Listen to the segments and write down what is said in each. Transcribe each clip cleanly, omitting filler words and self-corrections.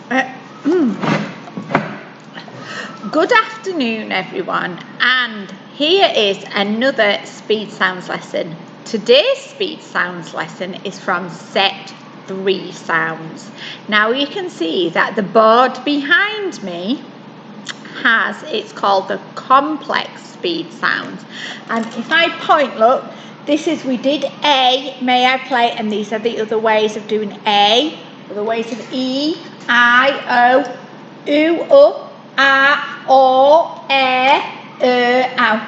Good afternoon, everyone, and here is another speed sounds lesson. Today's speed sounds lesson is from set 3 sounds. Now you can see that the board behind me it's called the complex speed sounds, and if I point, look, we did A, may I play, and these are the other ways of doing A, other ways of E, I, O, U, A, O, E, O.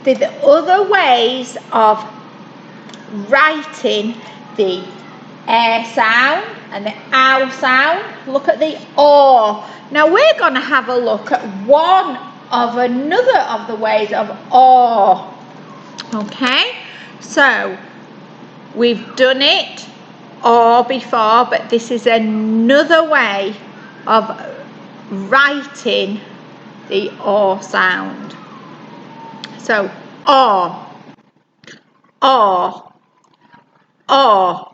They're the other ways of writing the air sound and the ow sound. Look at the O. Now we're going to have a look at another of the ways of O. Okay, so we've done it O before, but this is another way of writing the O sound. So O, O, O.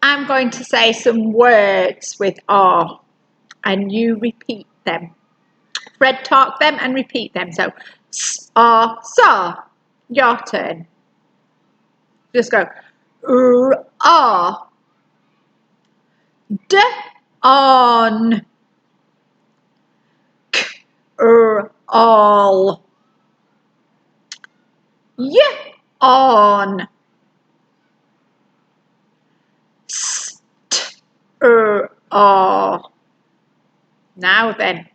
I'm going to say some words with O, and you repeat them. Fred, talk them and repeat them. So, O, so. Your turn. Just go. O. D, on. K, all. Y, on. St, o. Now then,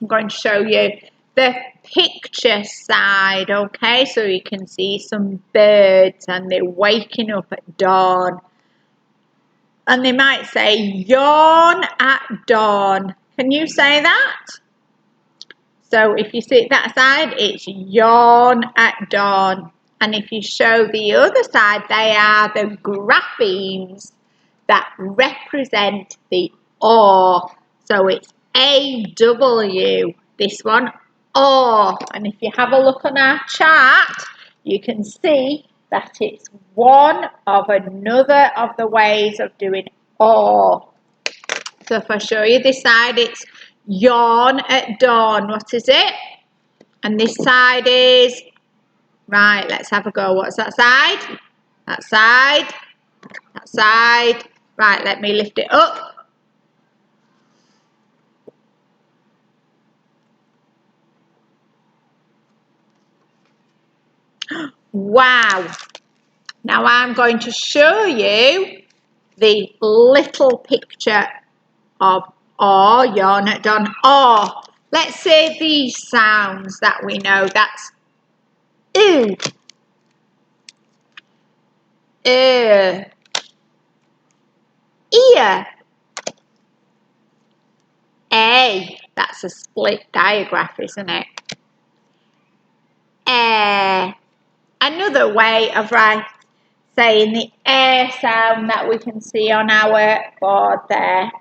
I'm going to show you the picture side, okay? So you can see some birds and they're waking up at dawn. And they might say, yawn at dawn. Can you say that? So if you see that side, it's yawn at dawn. And if you show the other side, they are the graphemes that represent the O. So it's AW, this one, O. And if you have a look on our chart, you can see that it's one of another of the ways of doing O. So if I show you this side, it's yawn at dawn. What is it? And this side is, right, let's have a go. What's that side? That side. That side. Right, let me lift it up. Wow. Now I'm going to show you the little picture of O, yawn at dawn, O. Let's say these sounds that we know. That's oo, ear, A. That's a split digraph, isn't it? Air. Another way of saying the air sound that we can see on our board there.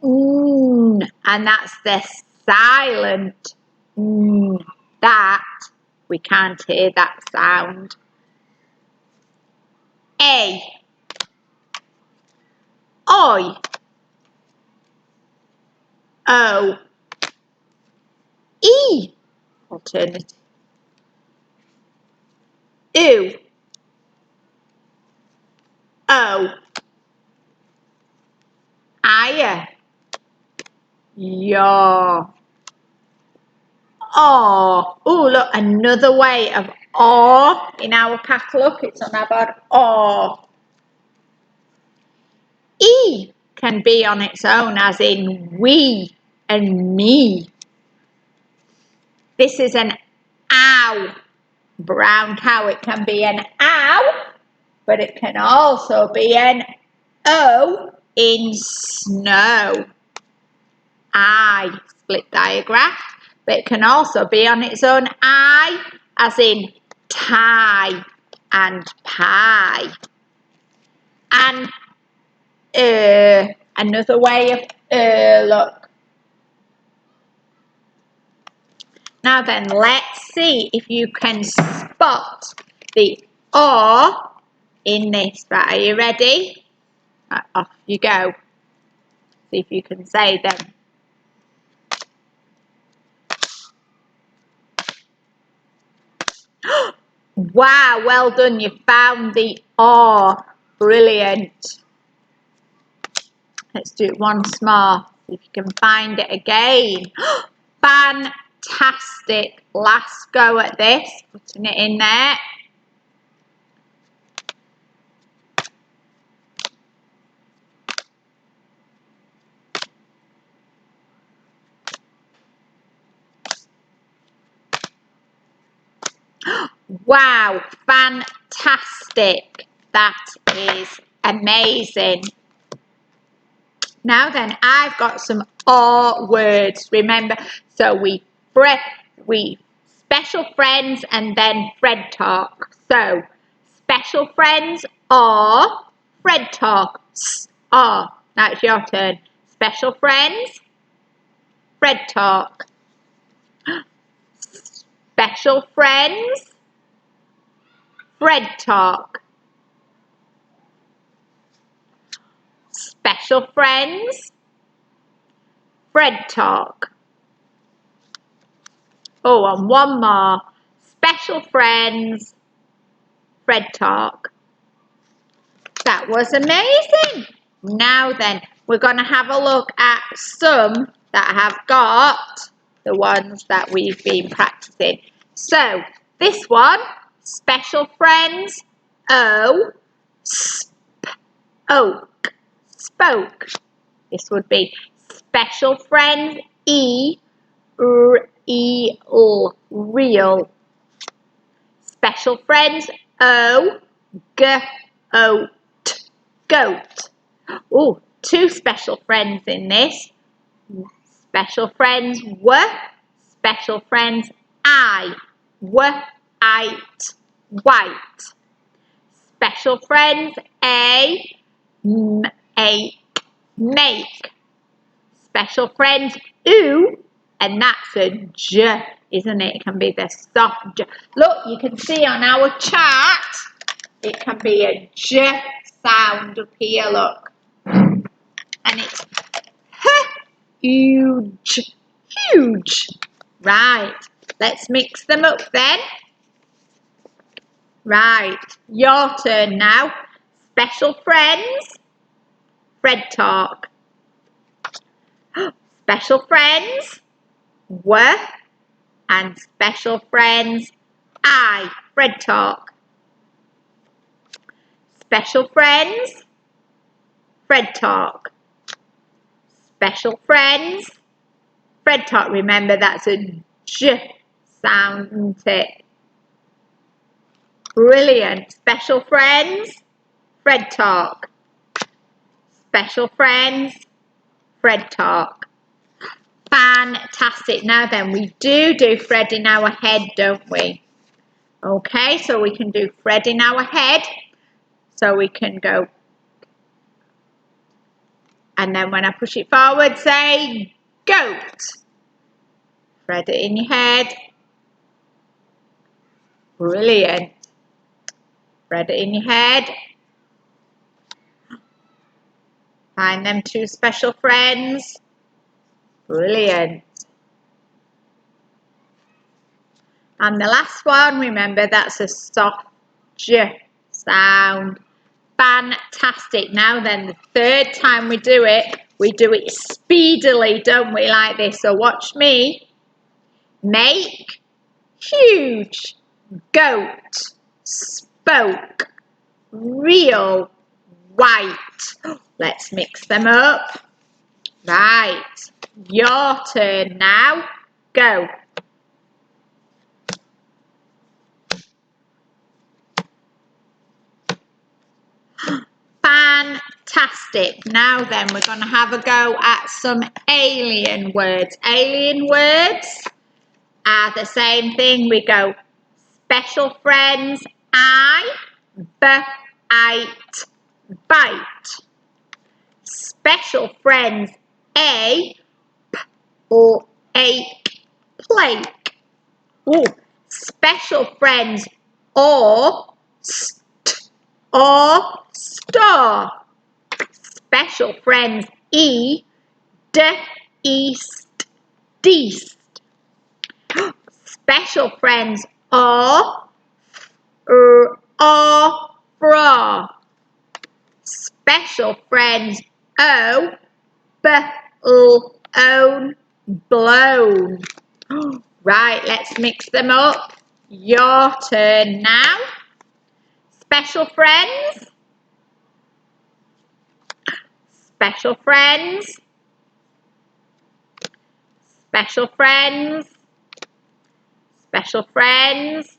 Ooh. And that's the silent that we can't hear that sound. A. Oi. O. E. Alternative. Oo. O. Aya. Yaw. O. Oh, look, another way of O in our pack. Look, it's on our board. O. E can be on its own, as in we and me. This is an ow. Brown cow. It can be an ow, but it can also be an O in snow. I, split digraph, but it can also be on its own I, as in tie and pie. And another way of look. Now then, let's see if you can spot the O in this. Right, are you ready? Right, off you go. See if you can say them. Wow, well done. You found the R. Brilliant. Let's do it once more. See if you can find it again. Fantastic. Last go at this. Putting it in there. Wow, fantastic. That is amazing. Now then, I've got some R words. Remember, so we special friends and then Fred talk. So special friends are Fred talk. R. Now it's your turn. Special friends, Fred talk. Special friends, Fred talk. Special friends, Fred talk. Oh, and one more. Special friends, Fred talk. That was amazing. Now then, we're going to have a look at some that have got the ones that we've been practicing. So, this one, special friends, O, oak, spoke. This would be special friends, E, eel, real. Special friends, O, oat, goat. Oh, two special friends in this. Special friends, special friends, I, white. Special friends, A, make. Special friends, oo, and that's a J, isn't it? It can be the soft J. Look, you can see on our chart, it can be a J sound up here, look. And it's huge, huge. Right, let's mix them up then. Right, your turn now. Special friends, Fred talk. Special friends, and special friends, I, Fred talk. Special friends, Fred talk. Special friends, Fred talk. Remember, that's a J sound, isn't it? Brilliant. Special friends, Fred talk. Special friends, Fred talk. Fantastic. Now then, we do Fred in our head, don't we? Okay, so we can do Fred in our head. So we can go, and then when I push it forward, say goat. Fred it in your head. Brilliant. Fred it in your head. Find them two special friends. Brilliant. And the last one, remember, that's a soft J sound. Fantastic. Now then, the third time we do it speedily, don't we, like this? So watch me. Make, huge, goat, spoke, real, white. Let's mix them up. Right, your turn now. Go. Fantastic. Now then, we're going to have a go at some alien words. Alien words are the same thing. We go special friends, I, bite. Special friends, A, ache, plate. Ooh. Special friends, or, or star. Special friends, E, D, east, deast. Special friends, R, fra. Special friends, O, own, blown. Right, let's mix them up. Your turn now. Special friends. Special friends. Special friends. Special friends.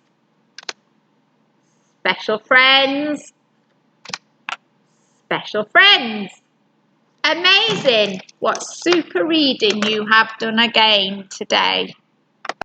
Special friends. Special friends. Amazing! What super reading you have done again today.